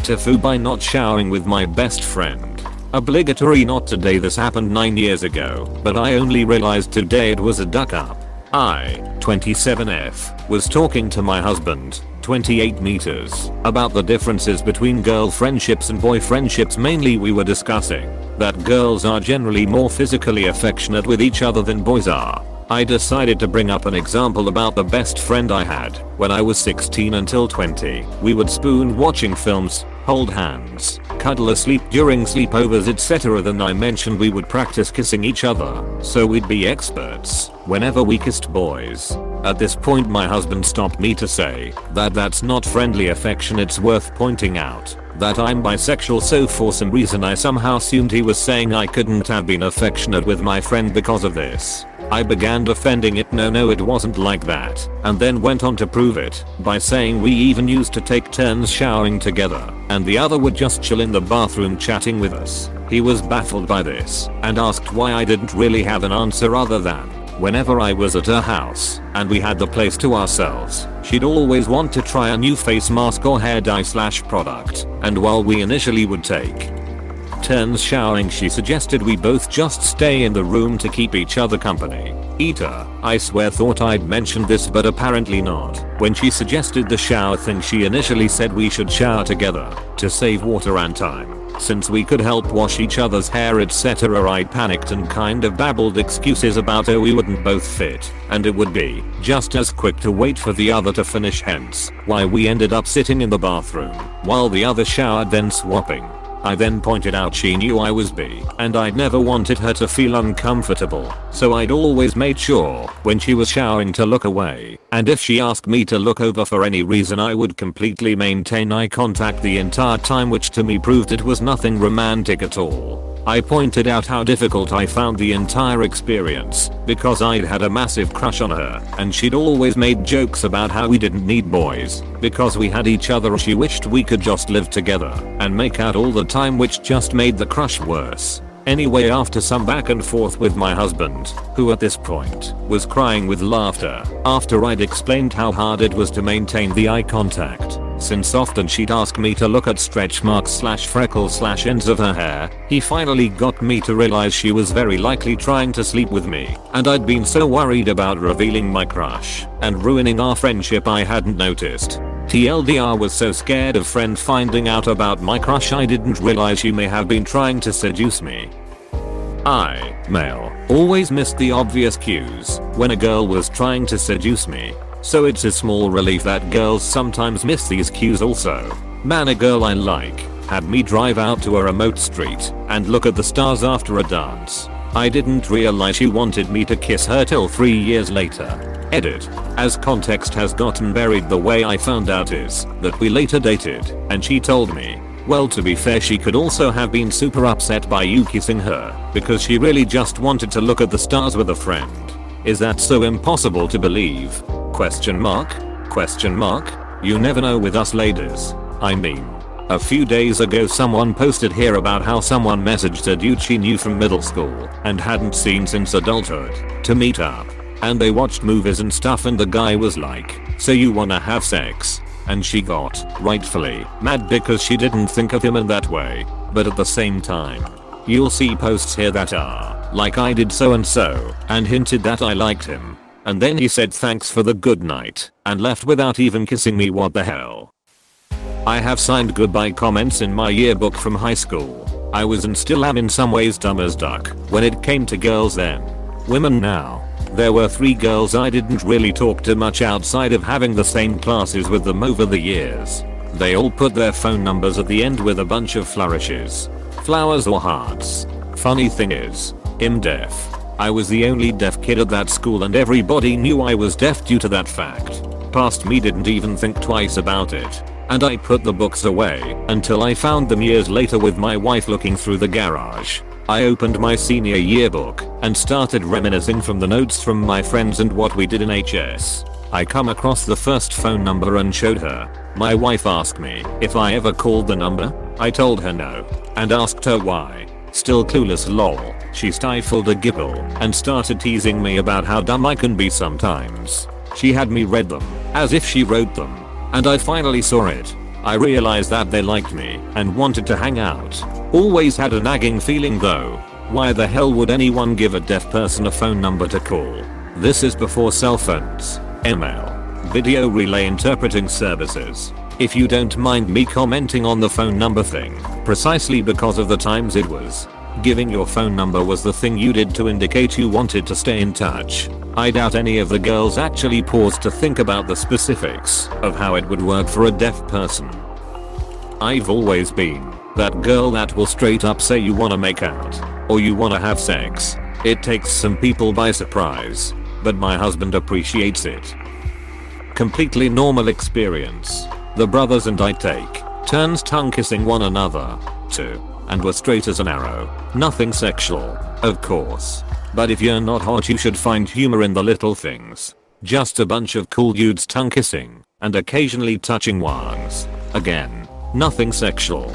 TIFU by not showering with my best friend. Obligatory not today. This happened 9 years ago, but I only realized today it was a duck up. I, 27F, was talking to my husband, 28 meters, about the differences between girl friendships and boy friendships. Mainly we were discussing that girls are generally more physically affectionate with each other than boys are. I decided to bring up an example about the best friend I had. When I was 16 until 20, we would spoon watching films, hold hands, cuddle asleep during sleepovers, etc. Then I mentioned we would practice kissing each other, so we'd be experts whenever we kissed boys. At this point my husband stopped me to say that that's not friendly affection. It's worth pointing out that I'm bisexual, so for some reason I somehow assumed he was saying I couldn't have been affectionate with my friend because of this. I began defending it. No, it wasn't like that, and then went on to prove it by saying we even used to take turns showering together, and the other would just chill in the bathroom chatting with us. He was baffled by this and asked why. I didn't really have an answer other than whenever I was at her house and we had the place to ourselves, she'd always want to try a new face mask or hair dye / product, and while we initially would take turns showering, she suggested we both just stay in the room to keep each other company. Eater, I swear thought I'd mentioned this, but apparently not. When she suggested the shower thing, she initially said we should shower together to save water and time, since we could help wash each other's hair, etc. I panicked and kind of babbled excuses about how we wouldn't both fit and it would be just as quick to wait for the other to finish, hence why we ended up sitting in the bathroom while the other showered, then swapping. I then pointed out she knew I was bi and I'd never wanted her to feel uncomfortable, so I'd always made sure when she was showering to look away, and if she asked me to look over for any reason I would completely maintain eye contact the entire time, which to me proved it was nothing romantic at all. I pointed out how difficult I found the entire experience because I'd had a massive crush on her and she'd always made jokes about how we didn't need boys because we had each other. She wished we could just live together and make out all the time, which just made the crush worse. Anyway, after some back and forth with my husband, who at this point was crying with laughter after I'd explained how hard it was to maintain the eye contact, since often she'd ask me to look at stretch marks / freckles / ends of her hair, he finally got me to realize she was very likely trying to sleep with me, and I'd been so worried about revealing my crush and ruining our friendship I hadn't noticed. TLDR, was so scared of friend finding out about my crush I didn't realize she may have been trying to seduce me. I, male, always missed the obvious cues when a girl was trying to seduce me, so it's a small relief that girls sometimes miss these cues also. Man, a girl I like had me drive out to a remote street and look at the stars after a dance. I didn't realize she wanted me to kiss her till 3 years later. Edit. As context has gotten buried, the way I found out is that we later dated and she told me, well, to be fair, she could also have been super upset by you kissing her because she really just wanted to look at the stars with a friend. Is that so impossible to believe? Question mark? You never know with us ladies. I mean, a few days ago someone posted here about how someone messaged a dude she knew from middle school and hadn't seen since adulthood to meet up, and they watched movies and stuff, and the guy was like, so you wanna have sex? And she got, rightfully, mad because she didn't think of him in that way, but at the same time, you'll see posts here that are like, I did so and so and hinted that I liked him, and then he said thanks for the good night and left without even kissing me. What the hell? I have signed goodbye comments in my yearbook from high school. I was and still am in some ways dumb as duck when it came to girls then. Women now. There were 3 girls I didn't really talk to much outside of having the same classes with them over the years. They all put their phone numbers at the end with a bunch of flourishes, flowers or hearts. Funny thing is, I'm deaf. I was the only deaf kid at that school and everybody knew I was deaf due to that fact. Past me didn't even think twice about it, and I put the books away until I found them years later with my wife looking through the garage. I opened my senior yearbook and started reminiscing from the notes from my friends and what we did in HS. I come across the first phone number and showed her. My wife asked me if I ever called the number. I told her no and asked her why. Still clueless lol. She stifled a giggle and started teasing me about how dumb I can be sometimes. She had me read them as if she wrote them, and I finally saw it. I realized that they liked me and wanted to hang out. Always had a nagging feeling though. Why the hell would anyone give a deaf person a phone number to call? This is before cell phones, email, video relay interpreting services. If you don't mind me commenting on the phone number thing, precisely because of the times it was. Giving your phone number was the thing you did to indicate you wanted to stay in touch. I doubt any of the girls actually paused to think about the specifics of how it would work for a deaf person. I've always been that girl that will straight up say you wanna make out or you wanna have sex. It takes some people by surprise, but my husband appreciates it. Completely normal experience. The brothers and I take turns tongue kissing one another too, and we're straight as an arrow. Nothing sexual, of course. But if you're not hot you should find humor in the little things. Just a bunch of cool dudes tongue kissing and occasionally touching wangs. Again, nothing sexual.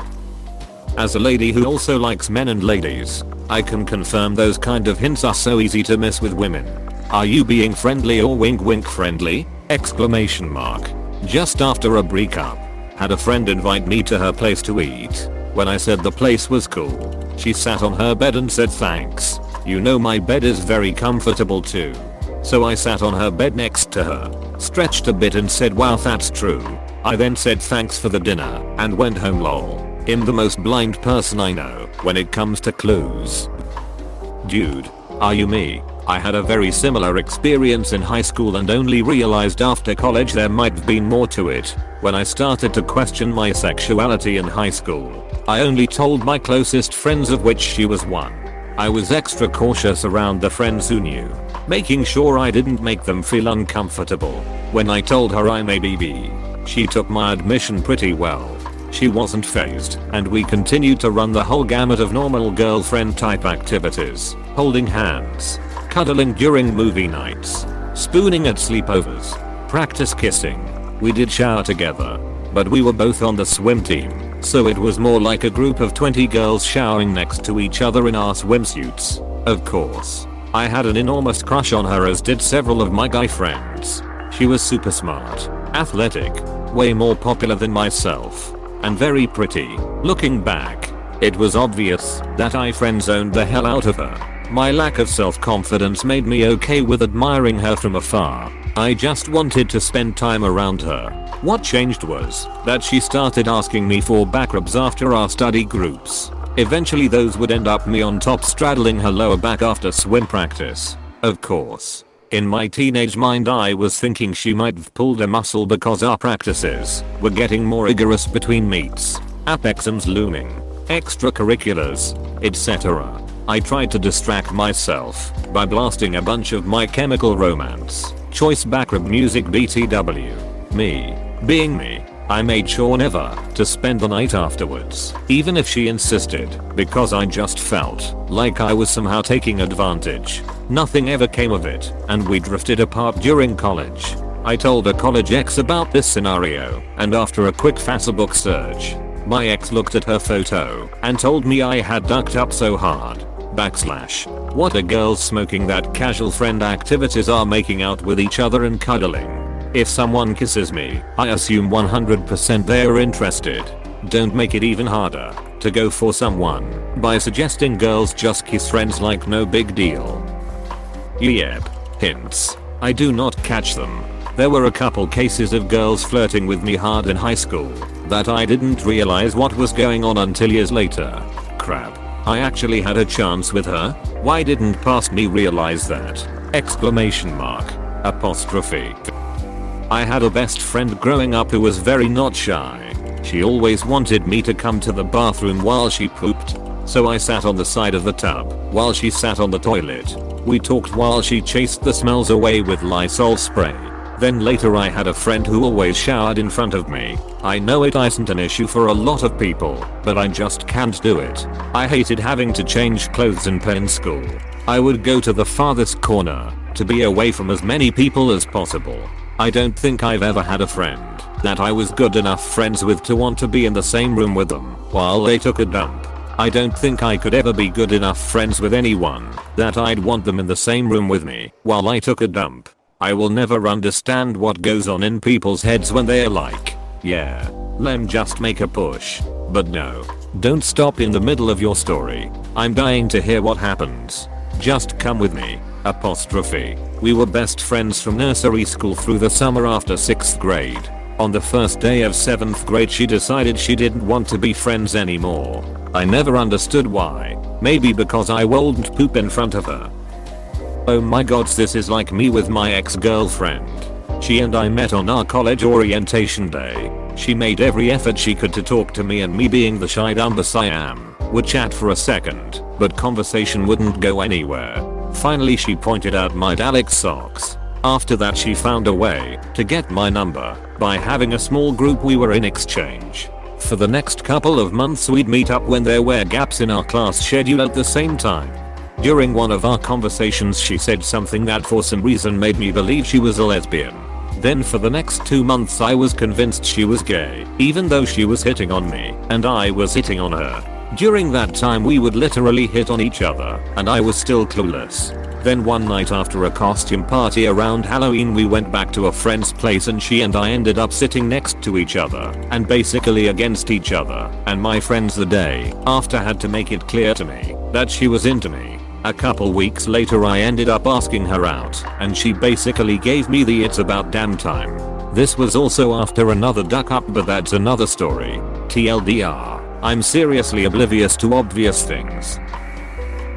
As a lady who also likes men and ladies, I can confirm those kind of hints are so easy to miss with women. Are you being friendly or wink wink friendly? Exclamation mark. Just after a breakup, had a friend invite me to her place to eat. When I said the place was cool, she sat on her bed and said thanks. You know my bed is very comfortable too. So I sat on her bed next to her, stretched a bit and said wow that's true. I then said thanks for the dinner and went home lol. I'm the most blind person I know when it comes to clues. Dude, are you me? I had a very similar experience in high school and only realized after college there might have been more to it. When I started to question my sexuality in high school, I only told my closest friends, of which she was one. I was extra cautious around the friends who knew, making sure I didn't make them feel uncomfortable. When I told her I'm a BB, she took my admission pretty well. She wasn't fazed, and we continued to run the whole gamut of normal girlfriend type activities, holding hands, cuddling during movie nights, spooning at sleepovers, practice kissing. We did shower together, but we were both on the swim team, so it was more like a group of 20 girls showering next to each other in our swimsuits. Of course, I had an enormous crush on her, as did several of my guy friends. She was super smart, athletic, way more popular than myself, and very pretty. Looking back, it was obvious that I friend-zoned the hell out of her. My lack of self-confidence made me okay with admiring her from afar. I just wanted to spend time around her. What changed was that she started asking me for back rubs after our study groups. Eventually those would end up me on top straddling her lower back after swim practice. Of course, in my teenage mind I was thinking she might have pulled a muscle because our practices were getting more rigorous between meets, app exams looming, extracurriculars, etc. I tried to distract myself by blasting a bunch of My Chemical Romance, choice backrub music BTW. Me, being me, I made sure never to spend the night afterwards, even if she insisted, because I just felt like I was somehow taking advantage. Nothing ever came of it, and we drifted apart during college. I told a college ex about this scenario, and after a quick Facebook search, my ex looked at her photo and told me I had ducked up so hard. What are girls smoking that casual friend activities are making out with each other and cuddling? If someone kisses me, I assume 100% they're interested. Don't make it even harder to go for someone by suggesting girls just kiss friends like no big deal. Yep, hints. I do not catch them. There were a couple cases of girls flirting with me hard in high school that I didn't realize what was going on until years later. Crap. I actually had a chance with her? Why didn't past me realize that? Exclamation mark. Apostrophe. I had a best friend growing up who was very not shy. She always wanted me to come to the bathroom while she pooped, so I sat on the side of the tub while she sat on the toilet. We talked while she chased the smells away with Lysol spray. Then later I had a friend who always showered in front of me. I know it isn't an issue for a lot of people, but I just can't do it. I hated having to change clothes and pee in school. I would go to the farthest corner to be away from as many people as possible. I don't think I've ever had a friend that I was good enough friends with to want to be in the same room with them while they took a dump. I don't think I could ever be good enough friends with anyone that I'd want them in the same room with me while I took a dump. I will never understand what goes on in people's heads when they're like, Yeah. Lem, just make a push. But no. Don't stop in the middle of your story. I'm dying to hear what happens. Just come with me. Apostrophe. We were best friends from nursery school through the summer after 6th grade. On the first day of 7th grade she decided she didn't want to be friends anymore. I never understood why. Maybe because I wouldn't poop in front of her. Oh my god, this is like me with my ex-girlfriend. She and I met on our college orientation day. She made every effort she could to talk to me, and me being the shy dumbass I am, would chat for a second, but conversation wouldn't go anywhere. Finally she pointed out my Alex socks. After that she found a way to get my number by having a small group we were in exchange. For the next couple of months we'd meet up when there were gaps in our class schedule at the same time. During one of our conversations she said something that for some reason made me believe she was a lesbian. Then for the next 2 months I was convinced she was gay, even though she was hitting on me and I was hitting on her. During that time we would literally hit on each other and I was still clueless. Then one night after a costume party around Halloween we went back to a friend's place and she and I ended up sitting next to each other and basically against each other, and my friends the day after had to make it clear to me that she was into me. A couple weeks later I ended up asking her out and she basically gave me the "it's about damn time." This was also after another duck up, but that's another story. TLDR, I'm seriously oblivious to obvious things.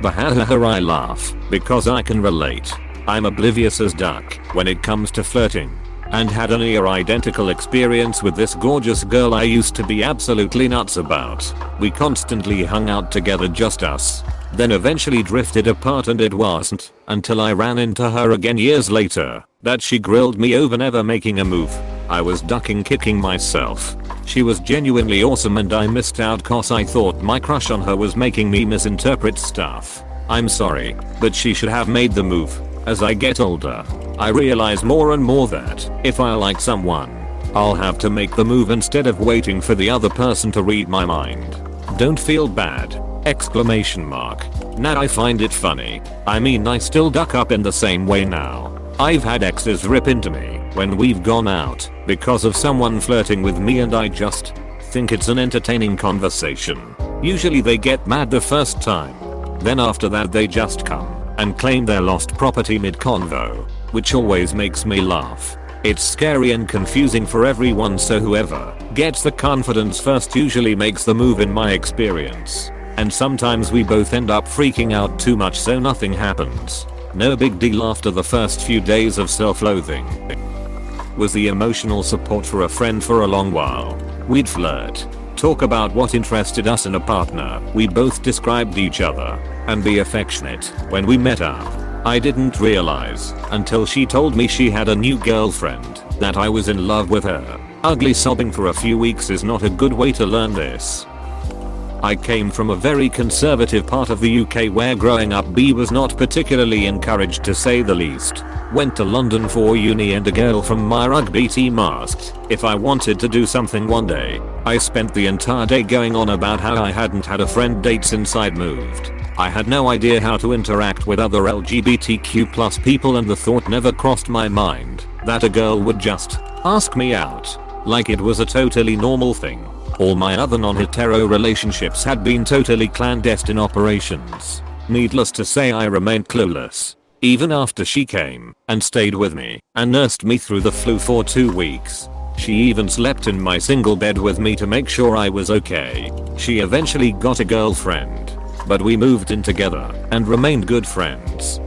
Bahahaha, I laugh because I can relate. I'm oblivious as duck when it comes to flirting, and had a near identical experience with this gorgeous girl I used to be absolutely nuts about. We constantly hung out together, just us. Then eventually drifted apart, and it wasn't until I ran into her again years later that she grilled me over never making a move. I was ducking kicking myself. She was genuinely awesome and I missed out cause I thought my crush on her was making me misinterpret stuff. I'm sorry, but she should have made the move. As I get older, I realize more and more that if I like someone, I'll have to make the move instead of waiting for the other person to read my mind. Don't feel bad! Exclamation mark. Now I find it funny. I mean, I still duck up in the same way now. I've had exes rip into me when we've gone out because of someone flirting with me, and I just think it's an entertaining conversation. Usually they get mad the first time. Then after that they just come and claim their lost property mid-convo, which always makes me laugh. It's scary and confusing for everyone, so whoever gets the confidence first usually makes the move in my experience. And sometimes we both end up freaking out too much so nothing happens. No big deal after the first few days of self-loathing. Was the emotional support for a friend for a long while. We'd flirt, talk about what interested us in a partner, we both described each other, and be affectionate when we met up. I didn't realize until she told me she had a new girlfriend that I was in love with her. Ugly sobbing for a few weeks is not a good way to learn this. I came from a very conservative part of the UK where growing up B was not particularly encouraged, to say the least. Went to London for uni and a girl from my rugby team asked if I wanted to do something one day. I spent the entire day going on about how I hadn't had a friend date since I'd moved. I had no idea how to interact with other LGBTQ+ people, and the thought never crossed my mind that a girl would just ask me out like it was a totally normal thing. All my other non-hetero relationships had been totally clandestine operations. Needless to say, I remained clueless. Even after she came and stayed with me and nursed me through the flu for 2 weeks. She even slept in my single bed with me to make sure I was okay. She eventually got a girlfriend, but we moved in together and remained good friends.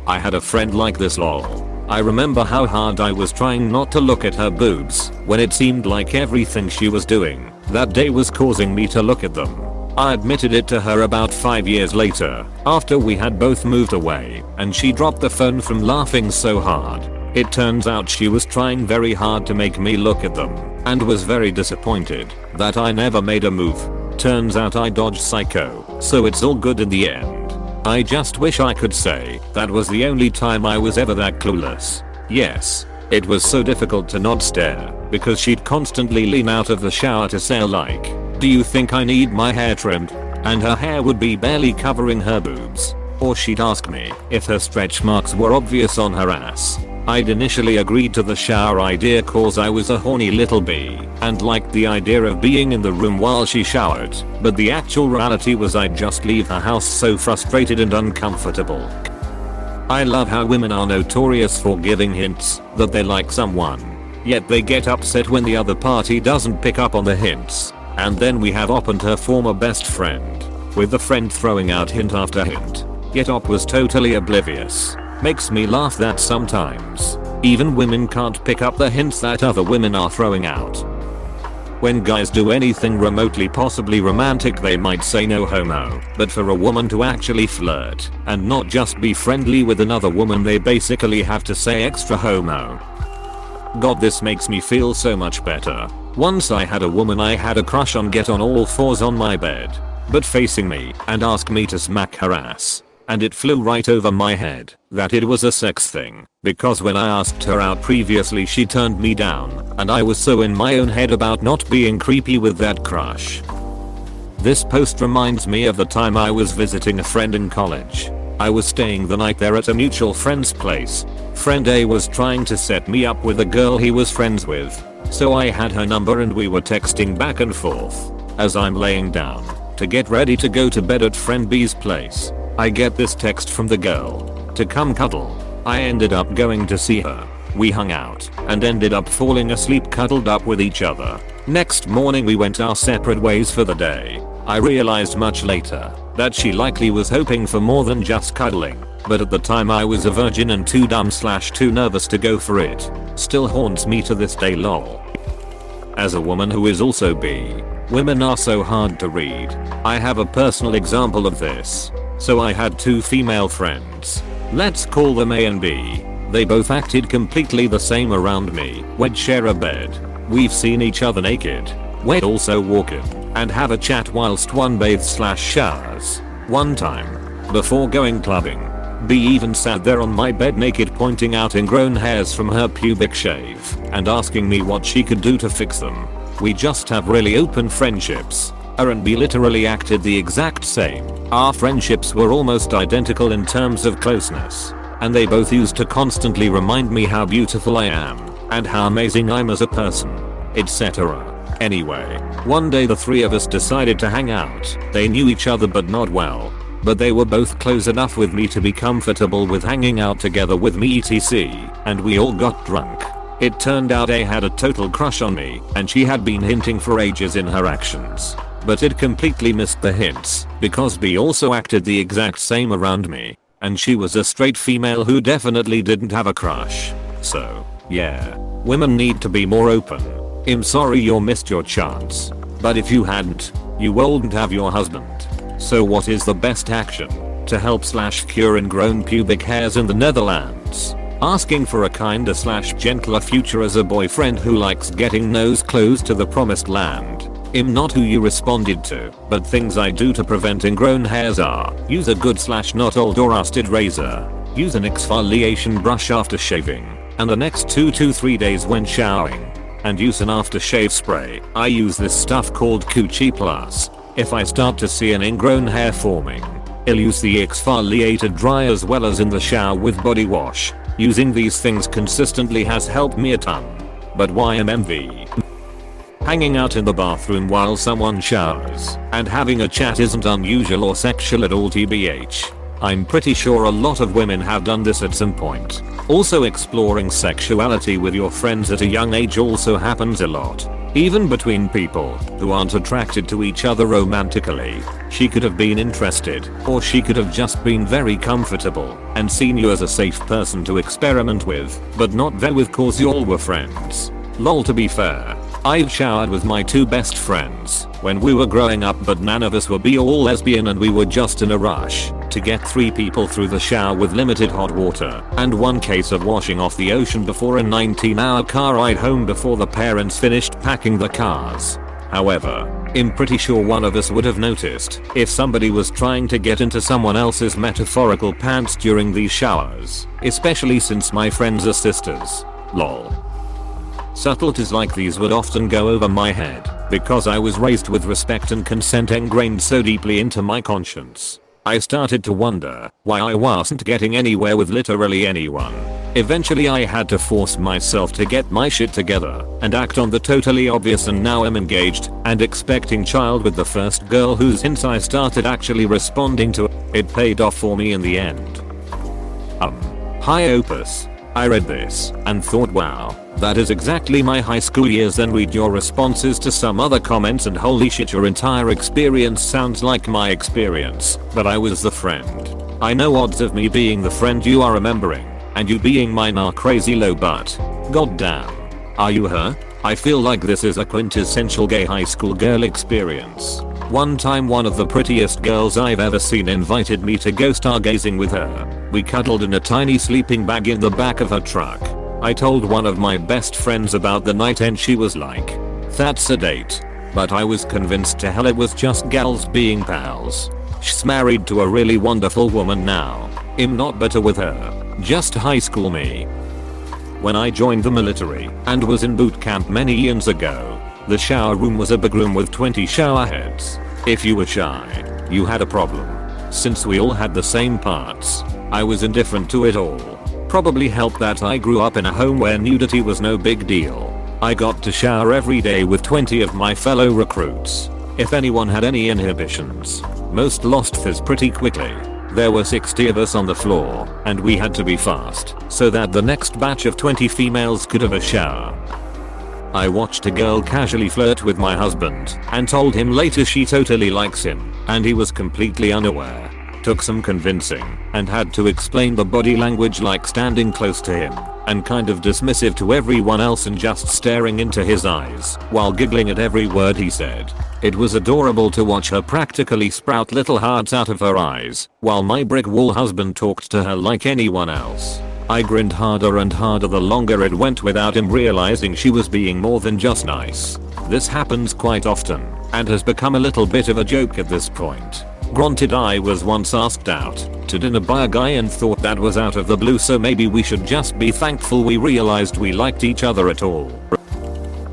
I had a friend like this, lol. I remember how hard I was trying not to look at her boobs when it seemed like everything she was doing that day was causing me to look at them. I admitted it to her about 5 years later after we had both moved away, and she dropped the phone from laughing so hard. It turns out she was trying very hard to make me look at them and was very disappointed that I never made a move. Turns out I dodged psycho, so it's all good in the end. I just wish I could say that was the only time I was ever that clueless. Yes, it was so difficult to not stare because she'd constantly lean out of the shower to say like, "Do you think I need my hair trimmed?" And her hair would be barely covering her boobs. Or she'd ask me if her stretch marks were obvious on her ass. I'd initially agreed to the shower idea cause I was a horny little bee and liked the idea of being in the room while she showered, but the actual reality was I'd just leave her house so frustrated and uncomfortable. I love how women are notorious for giving hints that they like someone, yet they get upset when the other party doesn't pick up on the hints. And then we have Op and her former best friend, with the friend throwing out hint after hint, yet Op was totally oblivious. Makes me laugh that sometimes even women can't pick up the hints that other women are throwing out. When guys do anything remotely possibly romantic they might say no homo, but for a woman to actually flirt and not just be friendly with another woman they basically have to say extra homo. God, this makes me feel so much better. Once I had a woman I had a crush on get on all fours on my bed, but facing me and ask me to smack her ass. And it flew right over my head that it was a sex thing, because when I asked her out previously she turned me down, and I was so in my own head about not being creepy with that crush. This post reminds me of the time I was visiting a friend in college. I was staying the night there at a mutual friend's place. Friend A was trying to set me up with a girl he was friends with, so I had her number and we were texting back and forth. As I'm laying down to get ready to go to bed at friend B's place, I get this text from the girl to come cuddle. I ended up going to see her. We hung out and ended up falling asleep cuddled up with each other. Next morning we went our separate ways for the day. I realized much later that she likely was hoping for more than just cuddling, but at the time I was a virgin and too dumb/too nervous to go for it. Still haunts me to this day, lol. As a woman who is also bi, women are so hard to read. I have a personal example of this. So I had two female friends. Let's call them A and B. They both acted completely the same around me. We'd share a bed. We've seen each other naked. We'd also walk in and have a chat whilst one bathes/showers. One time, before going clubbing, B even sat there on my bed naked pointing out ingrown hairs from her pubic shave and asking me what she could do to fix them. We just have really open friendships. A and B literally acted the exact same. Our friendships were almost identical in terms of closeness, and they both used to constantly remind me how beautiful I am and how amazing I'm as a person, etc. Anyway, one day the three of us decided to hang out. They knew each other but not well, but they were both close enough with me to be comfortable with hanging out together with me etc. And we all got drunk. It turned out A had a total crush on me and she had been hinting for ages in her actions. But it completely missed the hints because B also acted the exact same around me, and she was a straight female who definitely didn't have a crush. So, yeah, women need to be more open. I'm sorry you missed your chance, but if you hadn't, you wouldn't have your husband. So what is the best action to help/cure ingrown pubic hairs in the Netherlands? Asking for a kinder/gentler future as a boyfriend who likes getting nose close to the promised land. I'm not who you responded to, but things I do to prevent ingrown hairs are: use a good/not old or rusted razor, use an exfoliation brush after shaving, and the next 2 to 3 days when showering, and use an aftershave spray. I use this stuff called Coochie Plus. If I start to see an ingrown hair forming, I'll use the exfoliated dry as well as in the shower with body wash. Using these things consistently has helped me a ton. But why MMV? Hanging out in the bathroom while someone showers and having a chat isn't unusual or sexual at all tbh. I'm pretty sure a lot of women have done this at some point. Also, exploring sexuality with your friends at a young age also happens a lot. Even between people who aren't attracted to each other romantically. She could have been interested, or she could have just been very comfortable and seen you as a safe person to experiment with, but not there with cause y'all were friends. Lol, to be fair, I've showered with my two best friends when we were growing up, but none of us were bi or lesbian and we were just in a rush to get 3 people through the shower with limited hot water and 1 case of washing off the ocean before a 19-hour car ride home before the parents finished packing the cars. However, I'm pretty sure one of us would have noticed if somebody was trying to get into someone else's metaphorical pants during these showers, especially since my friends are sisters. Lol. Subtleties like these would often go over my head because I was raised with respect and consent ingrained so deeply into my conscience. I started to wonder why I wasn't getting anywhere with literally anyone. Eventually I had to force myself to get my shit together and act on the totally obvious, and now I'm engaged and expecting child with the first girl whose hints I started actually responding to. It paid off for me in the end. Hi Opus. I read this and thought, wow, that is exactly my high school years. Then read your responses to some other comments and holy shit, your entire experience sounds like my experience, but I was the friend. I know odds of me being the friend you are remembering and you being mine are crazy low, but goddamn. Are you her? I feel like this is a quintessential gay high school girl experience. One time one of the prettiest girls I've ever seen invited me to go stargazing with her. We cuddled in a tiny sleeping bag in the back of her truck. I told one of my best friends about the night and she was like, "That's a date." But I was convinced to hell it was just gals being pals. She's married to a really wonderful woman now. I'm not bitter with her, just high school me. When I joined the military and was in boot camp many years ago, the shower room was a big room with 20 shower heads. If you were shy, you had a problem. Since we all had the same parts, I was indifferent to it all. Probably helped that I grew up in a home where nudity was no big deal. I got to shower every day with 20 of my fellow recruits. If anyone had any inhibitions, most lost fizz pretty quickly. There were 60 of us on the floor, and we had to be fast so that the next batch of 20 females could have a shower. I watched a girl casually flirt with my husband and told him later she totally likes him, and he was completely unaware. Took some convincing and had to explain the body language, like standing close to him and kind of dismissive to everyone else and just staring into his eyes while giggling at every word he said. It was adorable to watch her practically sprout little hearts out of her eyes while my brick wall husband talked to her like anyone else. I grinned harder and harder the longer it went without him realizing she was being more than just nice. This happens quite often and has become a little bit of a joke at this point. Granted, I was once asked out to dinner by a guy and thought that was out of the blue, so maybe we should just be thankful we realized we liked each other at all.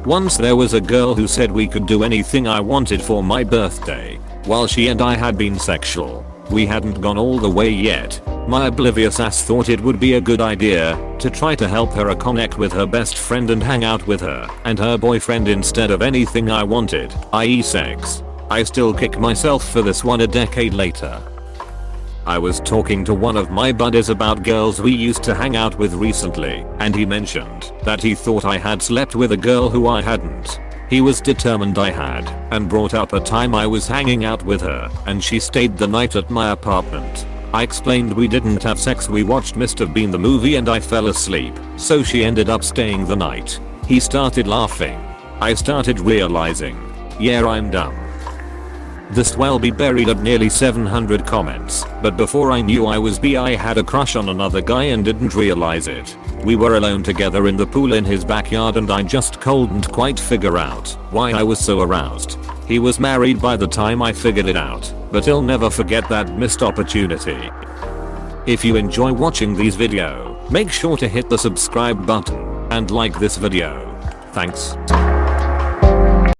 Once there was a girl who said we could do anything I wanted for my birthday, while she and I had been sexual. We hadn't gone all the way yet. My oblivious ass thought it would be a good idea to try to help her connect with her best friend and hang out with her and her boyfriend instead of anything I wanted, i.e. sex. I still kick myself for this one a decade later. I was talking to one of my buddies about girls we used to hang out with recently, and he mentioned that he thought I had slept with a girl who I hadn't. He was determined I had, and brought up a time I was hanging out with her and she stayed the night at my apartment. I explained we didn't have sex, we watched Mr. Bean the movie and I fell asleep, so she ended up staying the night. He started laughing. I started realizing, yeah, I'm dumb. This will be buried at nearly 700 comments, but before I knew I was bi, I had a crush on another guy and didn't realize it. We were alone together in the pool in his backyard and I just couldn't quite figure out why I was so aroused. He was married by the time I figured it out, but I'll never forget that missed opportunity. If you enjoy watching these videos, make sure to hit the subscribe button and like this video. Thanks.